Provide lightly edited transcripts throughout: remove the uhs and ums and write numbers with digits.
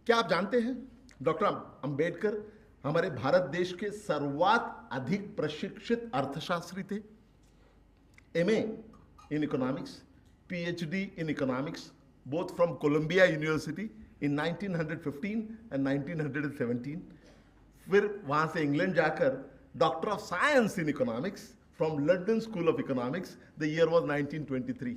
क्या आप जानते हैं डॉक्टर अंबेडकर हमारे भारत देश के सर्वात अधिक प्रशिक्षित अर्थशास्त्री थे। MA in economics, PhD in economics, both from Columbia University in 1915 and 1917। फिर वहां से इंग्लैंड जाकर doctor of science in economics from London School of Economics, the year was 1923।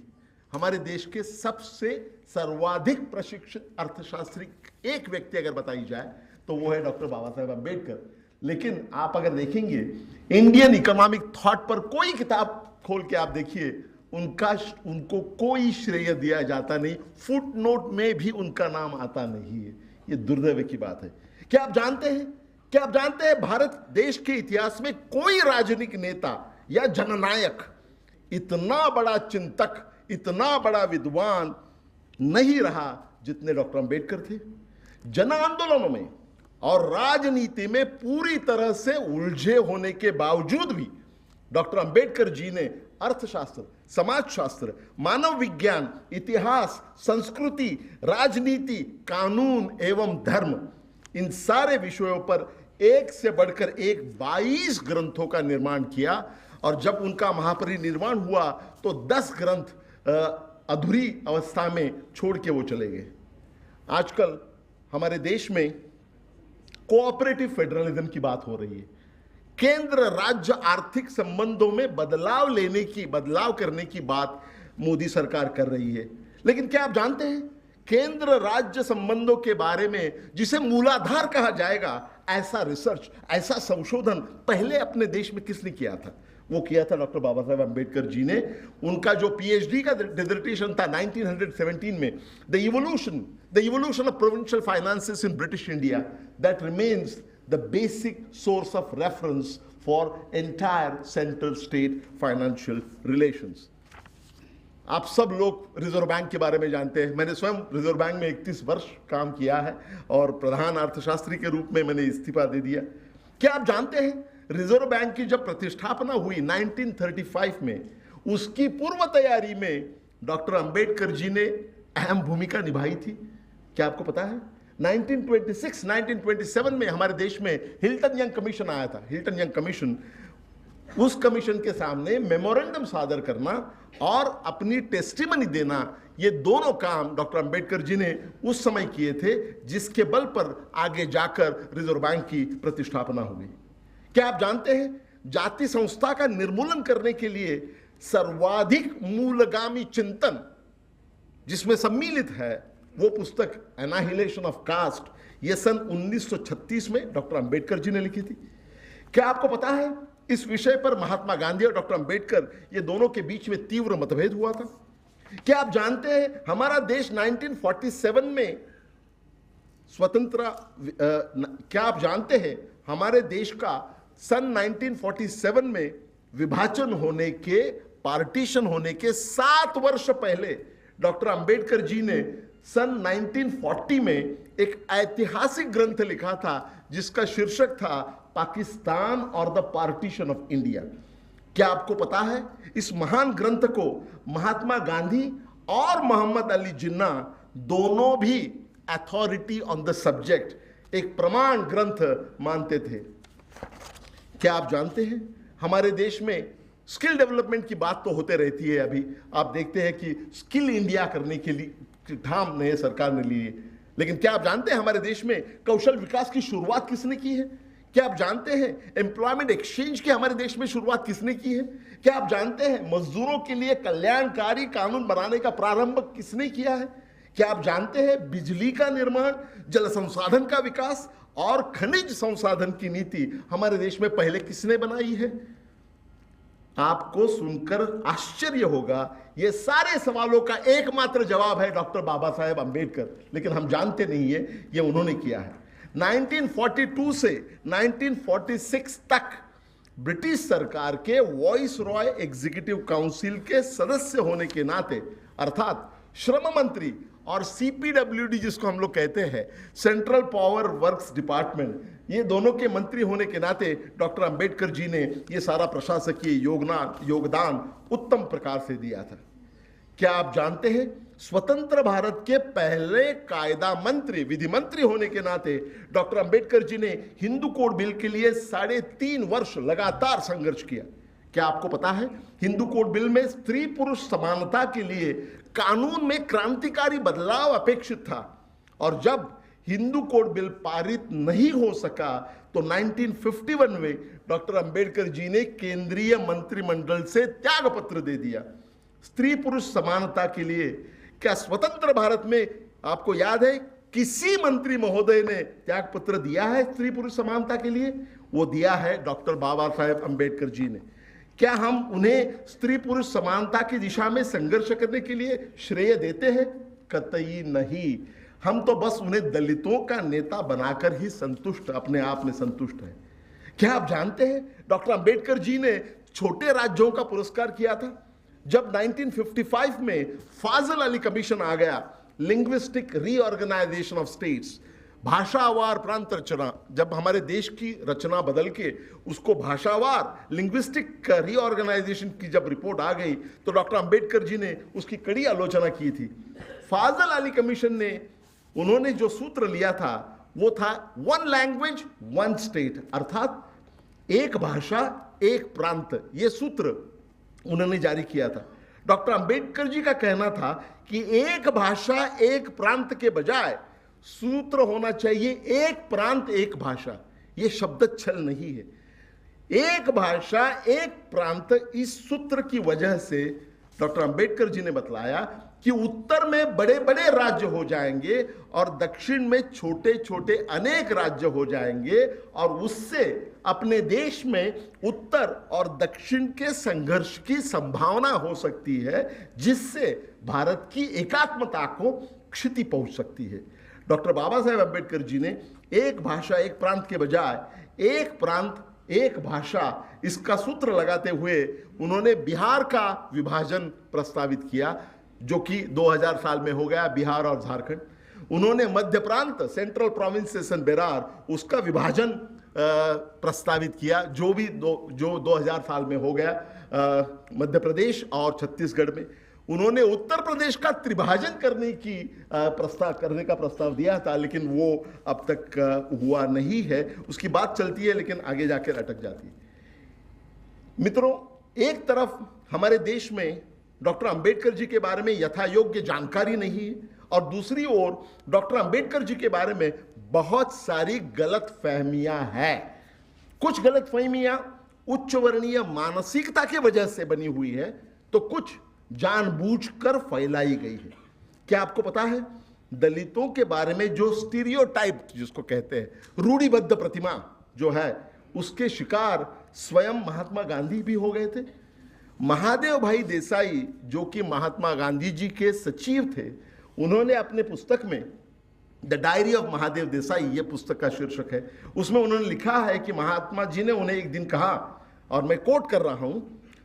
हमारे देश के सबसे सर्वाधिक प्रशिक्षित अर्थशास्त्री एक व्यक्ति अगर बताई जाए तो वो है डॉक्टर बाबा साहेब अम्बेडकर। लेकिन आप अगर देखेंगे इंडियन इकोनॉमिक थॉट पर कोई किताब खोल के आप देखिए, उनको कोई श्रेय दिया जाता नहीं, फुट नोट में भी उनका नाम आता नहीं है। ये दुर्दैव की बात है। क्या आप जानते हैं भारत देश के इतिहास में कोई राजनीतिक नेता या जननायक इतना बड़ा चिंतक, इतना बड़ा विद्वान नहीं रहा जितने डॉक्टर अंबेडकर थे। जन आंदोलनों में और राजनीति में पूरी तरह से उलझे होने के बावजूद भी डॉक्टर अंबेडकर जी ने अर्थशास्त्र, समाजशास्त्र, मानव विज्ञान, इतिहास, संस्कृति, राजनीति, कानून एवं धर्म, इन सारे विषयों पर एक से बढ़कर एक 22 ग्रंथों का निर्माण किया। और जब उनका महापरिनिर्वाण हुआ तो 10 ग्रंथ अधूरी अवस्था में छोड़ के वो चले गए। आजकल हमारे देश में कोऑपरेटिव फेडरलिज्म की बात हो रही है। केंद्र राज्य आर्थिक संबंधों में बदलाव करने की बात मोदी सरकार कर रही है। लेकिन क्या आप जानते हैं केंद्र राज्य संबंधों के बारे में जिसे मूलाधार कहा जाएगा, ऐसा रिसर्च, ऐसा संशोधन पहले अपने देश में किसने किया था? वो किया था डॉक्टर बाबा साहेब अम्बेडकर जी ने। उनका जो पीएचडी का डिसर्टेशन था 1917 में, the evolution of provincial finances in British India, that remains the basic source of reference for entire central state financial relations. आप सब लोग रिजर्व बैंक के बारे में जानते हैं। मैंने स्वयं रिजर्व बैंक में 31 वर्ष काम किया है और प्रधान अर्थशास्त्री के रूप में मैंने इस्तीफा दे दिया। क्या आप जानते हैं रिजर्व बैंक की जब प्रतिष्ठापना हुई 1935 में, उसकी पूर्व तैयारी में डॉक्टर अंबेडकर जी ने अहम भूमिका निभाई थी। क्या आपको पता है 1927 में हमारे देश में हिल्टन यंग कमीशन आया था। हिल्टन यंग कमीशन, उस कमीशन के सामने मेमोरेंडम सादर करना और अपनी टेस्टिमनी देना, ये दोनों काम डॉक्टर अंबेडकर जी ने उस समय किए थे, जिसके बल पर आगे जाकर रिजर्व बैंक की प्रतिष्ठापना हुई। क्या आप जानते हैं जाति संस्था का निर्मूलन करने के लिए सर्वाधिक मूलगामी चिंतन जिसमें सम्मिलित है वो पुस्तक एनाहिलेशन ऑफ कास्ट, ये सन 1936 में डॉक्टर अंबेडकर जी ने लिखी थी। क्या आपको पता है इस विषय पर महात्मा गांधी और डॉक्टर अंबेडकर ये दोनों के बीच में तीव्र मतभेद हुआ था? क्या आप जानते हैं हमारा देश 1947 में स्वतंत्र, क्या आप जानते हैं हमारे देश का सन 1947 में विभाजन होने के, पार्टीशन होने के 7 वर्ष पहले डॉक्टर अंबेडकर जी ने सन 1940 में एक ऐतिहासिक ग्रंथ लिखा था जिसका शीर्षक था पाकिस्तान और द पार्टीशन ऑफ इंडिया। क्या आपको पता है इस महान ग्रंथ को महात्मा गांधी और मोहम्मद अली जिन्ना दोनों भी अथॉरिटी ऑन द सब्जेक्ट, एक प्रमाण ग्रंथ मानते थे। क्या आप जानते हैं हमारे देश में स्किल डेवलपमेंट की बात तो होते रहती है। अभी आप देखते हैं कि स्किल इंडिया करने के लिए ठाम नए सरकार ने लिए, लेकिन क्या आप जानते हैं हमारे देश में कौशल विकास की शुरुआत किसने की है? क्या आप जानते हैं एम्प्लॉयमेंट एक्सचेंज की हमारे देश में शुरुआत किसने की है? क्या आप जानते हैं मजदूरों के लिए कल्याणकारी कानून बनाने का प्रारंभ किसने किया है? क्या आप जानते हैं बिजली का निर्माण, जल संसाधन का विकास और खनिज संसाधन की नीति हमारे देश में पहले किसने बनाई है? आपको सुनकर आश्चर्य होगा, ये सारे सवालों का एकमात्र जवाब है डॉक्टर बाबा साहेब अम्बेडकर, लेकिन हम जानते नहीं है ये उन्होंने किया है। 1942 से 1946 तक ब्रिटिश सरकार के वॉइस रॉय एग्जीक्यूटिव काउंसिल के सदस्य होने के नाते, अर्थात श्रम मंत्री और सीपीडब्ल्यूडी जिसको हम लोग कहते हैं, सेंट्रल पावर वर्क्स डिपार्टमेंट, ये दोनों के मंत्री होने के नाते डॉक्टर अंबेडकर जी ने ये सारा प्रशासकीय योगदान उत्तम प्रकार से दिया था। क्या आप जानते हैं स्वतंत्र भारत के पहले कायदा मंत्री, विधि मंत्री होने के नाते डॉक्टर अंबेडकर जी ने हिंदू कोड बिल के लिए 3.5 वर्ष लगातार संघर्ष किया। क्या आपको पता है, हिंदू कोड बिल में स्त्री पुरुष समानता के लिए कानून में क्रांतिकारी बदलाव अपेक्षित था, और जब हिंदू कोड बिल पारित नहीं हो सका तो 1951 में डॉक्टर अंबेडकर जी ने केंद्रीय मंत्रिमंडल से त्याग पत्र दे दिया स्त्री पुरुष समानता के लिए। क्या स्वतंत्र भारत में आपको याद है किसी मंत्री महोदय ने त्याग पत्र दिया है स्त्री पुरुष समानता के लिए? वो दिया है डॉक्टर बाबा साहेब अंबेडकर जी ने। क्या हम उन्हें स्त्री पुरुष समानता की दिशा में संघर्ष करने के लिए श्रेय देते हैं? कतई नहीं। हम तो बस उन्हें दलितों का नेता बनाकर ही संतुष्ट, अपने आप में संतुष्ट हैं। क्या आप जानते हैं डॉक्टर अंबेडकर जी ने छोटे राज्यों का पुरस्कार किया था? जब 1955 में फाजिल अली कमीशन आ गया, लिंग्विस्टिक रीऑर्गेनाइजेशन ऑफ स्टेट्स, भाषावार प्रांत रचना, जब हमारे देश की रचना बदल के उसको भाषावार लिंग्विस्टिक रीऑर्गेनाइजेशन की जब रिपोर्ट आ गई तो डॉक्टर अंबेडकर जी ने उसकी कड़ी आलोचना की थी। फाजिल अली कमीशन ने उन्होंने जो सूत्र लिया था वो था 1 लैंग्वेज 1 स्टेट, अर्थात एक भाषा एक प्रांत। ये सूत्र उन्होंने जारी किया था। डॉक्टर अंबेडकर जी का कहना था कि एक भाषा एक प्रांत के बजाय सूत्र होना चाहिए एक प्रांत एक भाषा। यह शब्द छल नहीं है, एक भाषा एक प्रांत। इस सूत्र की वजह से डॉक्टर अंबेडकर जी ने बतलाया कि उत्तर में बड़े बड़े राज्य हो जाएंगे और दक्षिण में छोटे छोटे अनेक राज्य हो जाएंगे, और उससे अपने देश में उत्तर और दक्षिण के संघर्ष की संभावना हो सकती है, जिससे भारत की एकात्मता को क्षति पहुंच सकती है। डॉक्टर बाबा साहेब अंबेडकर जी ने एक भाषा एक प्रांत के बजाय एक प्रांत एक भाषा, इसका सूत्र लगाते हुए उन्होंने बिहार का विभाजन प्रस्तावित किया, जो कि 2000 साल में हो गया, बिहार और झारखंड। उन्होंने मध्य प्रांत, सेंट्रल प्रोविंसेस एंड बेरार, उसका विभाजन प्रस्तावित किया, जो 2000 साल में हो गया, मध्य प्रदेश और छत्तीसगढ़ में। उन्होंने उत्तर प्रदेश का त्रिभाजन करने का प्रस्ताव दिया था, लेकिन वो अब तक हुआ नहीं है। उसकी बात चलती है लेकिन आगे जाकर अटक जाती है। मित्रों, एक तरफ हमारे देश में डॉक्टर अंबेडकर जी के बारे में यथा योग्य जानकारी नहीं है, और दूसरी ओर डॉक्टर अंबेडकर जी के बारे में बहुत सारी गलत फहमियां हैं। कुछ गलत फहमियां उच्च वर्णीय मानसिकता की वजह से बनी हुई है, तो कुछ जानबूझकर फैलाई गई है। क्या आपको पता है, दलितों के बारे में जो स्टीरियोटाइप जिसको कहते हैं, रूढ़िबद्ध प्रतिमा जो है, उसके शिकार स्वयं महात्मा गांधी भी हो गए थे। महादेव भाई देसाई, जो कि महात्मा गांधी जी के सचिव थे, उन्होंने अपने पुस्तक में the diary of Mahadev Desai, ये पुस्तक का शीर्षक है, उसमें उन्होंने लिखा है कि महात्मा जी ने उन्हें एक दिन कहा, और मैं कोट कर रहा हूं,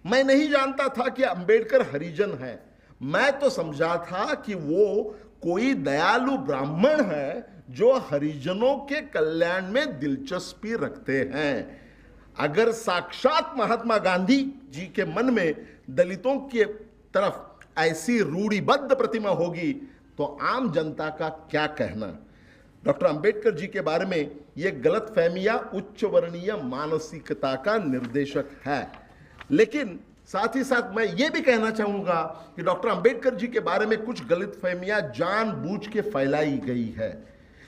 मैं नहीं जानता था कि अंबेडकर हरिजन है, मैं तो समझा था कि वो कोई दयालु ब्राह्मण है जो हरिजनों के कल्याण में दिलचस्पी रखते हैं। अगर साक्षात महात्मा गांधी जी के मन में दलितों के तरफ ऐसी रूढ़िबद्ध प्रतिमा होगी तो आम जनता का क्या कहना। डॉक्टर अंबेडकर जी के बारे में यह गलतफहमियां उच्च वर्णीय मानसिकता का निर्देशक है। लेकिन साथ ही साथ मैं ये भी कहना चाहूंगा कि डॉक्टर अंबेडकर जी के बारे में कुछ गलतफहमियां जानबूझ के फैलाई गई है।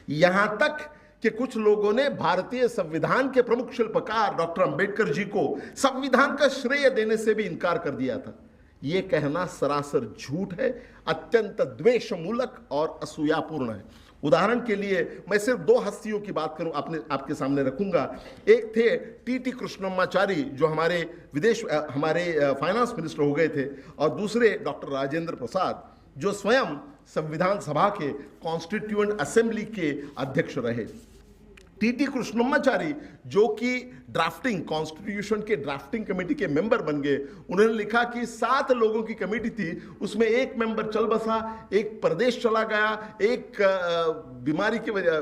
यहां तक कि कुछ लोगों ने भारतीय संविधान के प्रमुख शिल्पकार डॉक्टर अंबेडकर जी को संविधान का श्रेय देने से भी इनकार कर दिया था। यह कहना सरासर झूठ है, अत्यंत द्वेषमूलक और असूयापूर्ण है। उदाहरण के लिए मैं सिर्फ 2 हस्तियों की बात करूं, आपके सामने रखूंगा। एक थे टी कृष्णमाचारी, जो हमारे फाइनेंस मिनिस्टर हो गए थे, और दूसरे डॉक्टर राजेंद्र प्रसाद, जो स्वयं संविधान सभा के कॉन्स्टिट्यूएंट असेंबली के अध्यक्ष रहे। टी कृष्णमाचारी, जो कि ड्राफ्टिंग कॉन्स्टिट्यूशन के ड्राफ्टिंग कमेटी के मेंबर बन गए, उन्होंने लिखा कि 7 लोगों की कमेटी थी, उसमें एक मेंबर चल बसा, एक प्रदेश चला गया, एक बीमारी की वजह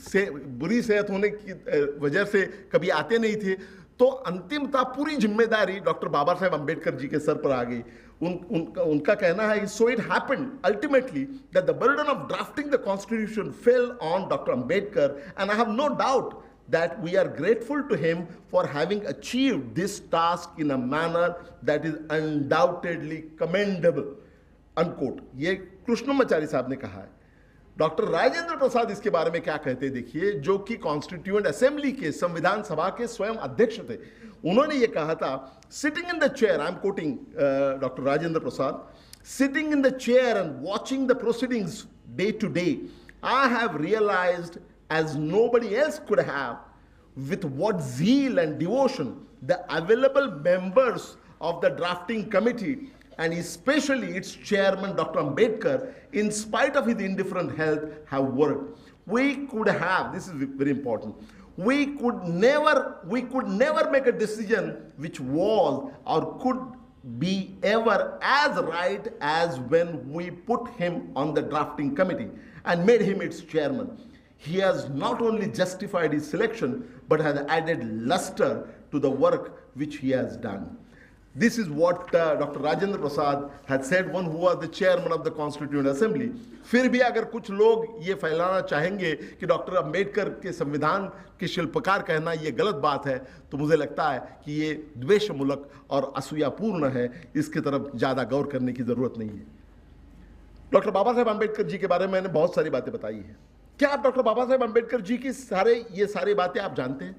से, बुरी सेहत होने की वजह से कभी आते नहीं थे, तो अंतिमता पूरी जिम्मेदारी डॉक्टर बाबा साहेब अंबेडकर जी के सर पर आ गई। उनका कहना है, so it happened ultimately that the burden of drafting the constitution fell on Dr. Ambedkar, and I have no doubt that we are grateful to him for having achieved this task in a manner that is undoubtedly commendable, unquote। ये कृष्णमाचारी साहब ने कहा है। Doctor Rajendra प्रसाद इसके बारे में क्या कहते हैं देखिए, जो कि कॉन्स्टिट्यूएंट असेंबली के, संविधान सभा के स्वयं अध्यक्ष थे। उन्होंने ये कहा था, sitting in the chair, I am quoting doctor Rajendra Prasad, sitting in the chair and watching the proceedings day to day, I have realised as nobody else could have, with what zeal and devotion the available members of the drafting committee, and especially its chairman Dr. Ambedkar, in spite of his indifferent health, have worked. We could have, this is very important, we could never make a decision which was or could be ever as right as when we put him on the drafting committee and made him its chairman. He has not only justified his selection, but has added luster to the work which he has done. This is what Dr. Rajendra Prasad had said, one who was the chairman of the Constituent Assembly. फिर भी अगर कुछ लोग ये फैलाना चाहेंगे कि doctor Ambedkar के संविधान के शिल्पकार कहना ये गलत बात है, तो मुझे लगता है कि ये द्वेषमूलक और असूयापूर्ण है। इसकी तरफ ज़्यादा गौर करने की ज़रूरत नहीं है। डॉक्टर बाबा साहेब अंबेडकर जी के बारे में मैंने बहुत सारी बातें बताई हैं। क्या आप डॉक्टर बाबा साहेब अंबेडकर जी की ये सारी बातें आप जानते हैं?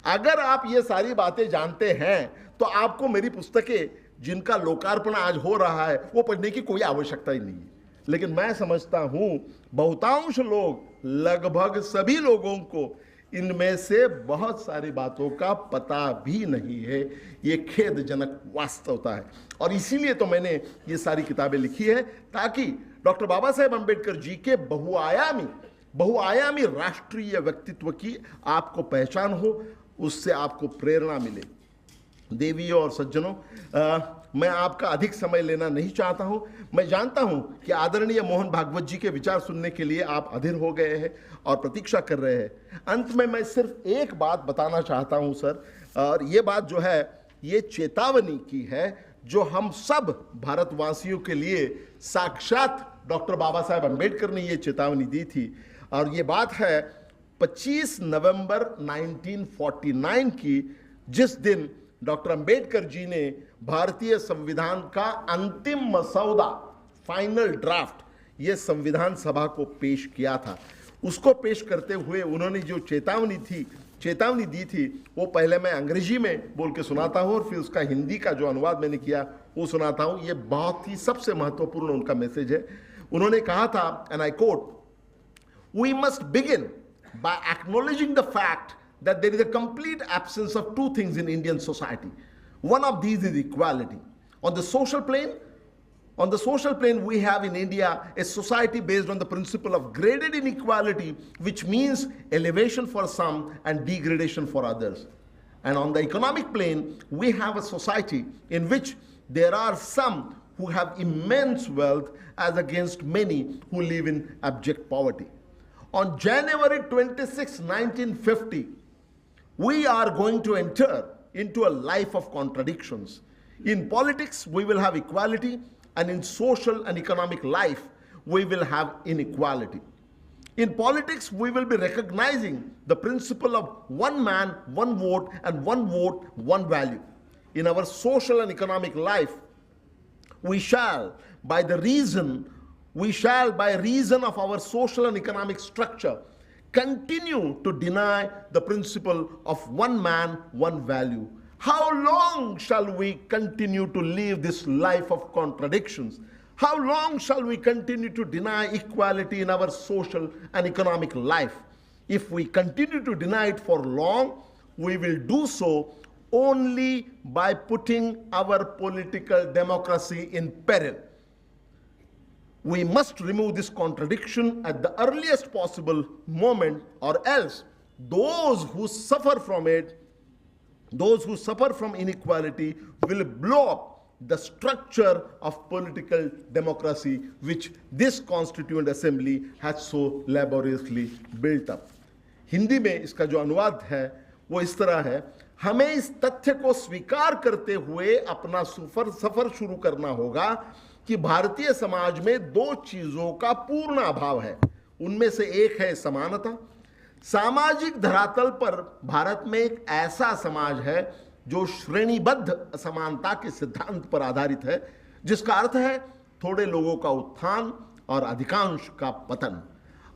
अगर आप ये सारी बातें जानते हैं तो आपको मेरी पुस्तकें, जिनका लोकार्पण आज हो रहा है, वो पढ़ने की कोई आवश्यकता ही नहीं है। लेकिन मैं समझता हूं बहुतांश लोग, लगभग सभी लोगों को इनमें से बहुत सारी बातों का पता भी नहीं है। ये खेदजनक वास्तवता है, और इसीलिए तो मैंने ये सारी किताबें लिखी है, ताकि डॉक्टर बाबा साहेब अंबेडकर जी के बहुआयामी राष्ट्रीय व्यक्तित्व की आपको पहचान हो, उससे आपको प्रेरणा मिले। देवियों और सज्जनों, मैं आपका अधिक समय लेना नहीं चाहता हूं। मैं जानता हूं कि आदरणीय मोहन भागवत जी के विचार सुनने के लिए आप अधीर हो गए हैं और प्रतीक्षा कर रहे हैं। अंत में मैं सिर्फ एक बात बताना चाहता हूं सर, और ये बात जो है ये चेतावनी की है, जो हम सब भारतवासियों के लिए साक्षात डॉक्टर बाबा साहेब अंबेडकर ने ये चेतावनी दी थी। और ये बात है 25 नवंबर 1949 की, जिस दिन डॉक्टर अंबेडकर जी ने भारतीय संविधान का अंतिम मसौदा, फाइनल ड्राफ्ट, ये संविधान सभा को पेश किया था। उसको पेश करते हुए उन्होंने जो चेतावनी दी थी, वो पहले मैं अंग्रेजी में बोल के सुनाता हूँ और फिर उसका हिंदी का जो अनुवाद मैंने किया वो सुनाता हूँ। ये बहुत ही सबसे महत्वपूर्ण उनका मैसेज है। उन्होंने कहा था, and I quote, "We must begin by acknowledging the fact that there is a complete absence of two things in Indian society. One of these is equality. On the social plane, we have in India a society based on the principle of graded inequality, which means elevation for some and degradation for others. And on the economic plane, we have a society in which there are some who have immense wealth as against many who live in abject poverty. On January 26, 1950, we are going to enter into a life of contradictions. In politics, we will have equality, and in social and economic life, we will have inequality. In politics, we will be recognizing the principle of one man, one vote, and one vote, one value. In our social and economic life, we shall, by reason of our social and economic structure, continue to deny the principle of one man, one value. How long shall we continue to live this life of contradictions? How long shall we continue to deny equality in our social and economic life? If we continue to deny it for long, we will do so only by putting our political democracy in peril. We must remove this contradiction at the earliest possible moment, or else those who suffer from inequality will blow up the structure of political democracy which this Constituent Assembly has so laboriously built up. Hindi में इसका जो अनुवाद है वो इस तरह है, हमें इस तथ्य को स्वीकार करते हुए अपना सफर शुरू करना होगा कि भारतीय समाज में दो चीजों का पूर्ण अभाव है। उनमें से एक है समानता। सामाजिक धरातल पर भारत में एक ऐसा समाज है जो श्रेणीबद्ध असमानता के सिद्धांत पर आधारित है, जिसका अर्थ है थोड़े लोगों का उत्थान और अधिकांश का पतन।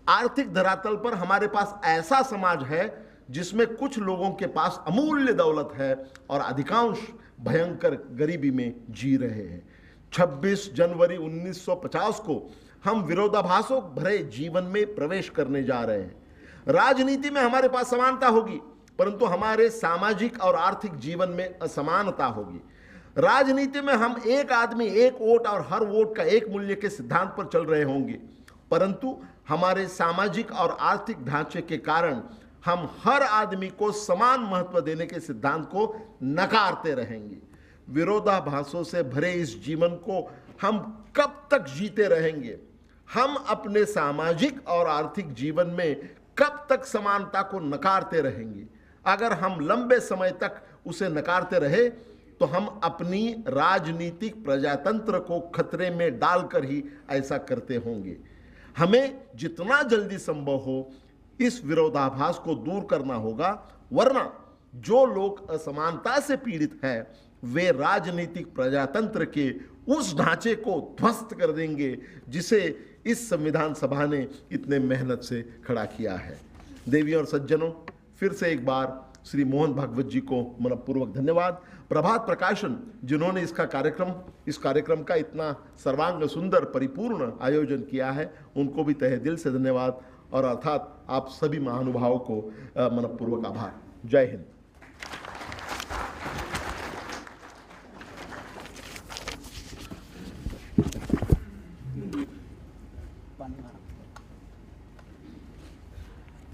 आर्थिक धरातल पर हमारे पास ऐसा समाज है जिसमें कुछ लोगों के पास अमूल्य दौलत है और अधिकांश भयंकर गरीबी में जी रहे हैं। 26 जनवरी 1950 को हम विरोधाभासों भरे जीवन में प्रवेश करने जा रहे हैं। राजनीति में हमारे पास समानता होगी, परंतु हमारे सामाजिक और आर्थिक जीवन में असमानता होगी। राजनीति में हम एक आदमी एक वोट और हर वोट का एक मूल्य के सिद्धांत पर चल रहे होंगे, परंतु हमारे सामाजिक और आर्थिक ढांचे के कारण हम हर आदमी को समान महत्व देने के सिद्धांत को नकारते रहेंगे। विरोधाभासों से भरे इस जीवन को हम कब तक जीते रहेंगे? हम अपने सामाजिक और आर्थिक जीवन में कब तक समानता को नकारते रहेंगे? अगर हम लंबे समय तक उसे नकारते रहे तो हम अपनी राजनीतिक प्रजातंत्र को खतरे में डालकर ही ऐसा करते होंगे। हमें जितना जल्दी संभव हो इस विरोधाभास को दूर करना होगा, वरना जो लोग असमानता से पीड़ित हैं वे राजनीतिक प्रजातंत्र के उस ढांचे को ध्वस्त कर देंगे जिसे इस संविधान सभा ने इतने मेहनत से खड़ा किया है। देवियों और सज्जनों, फिर से एक बार श्री मोहन भागवत जी को मनपूर्वक धन्यवाद। प्रभात प्रकाशन जिन्होंने इस कार्यक्रम का इतना सर्वांग सुंदर परिपूर्ण आयोजन किया है, उनको भी तहे दिल से धन्यवाद और अर्थात आप सभी महानुभावों को मनपूर्वक आभार। जय हिंद। पानी मारा।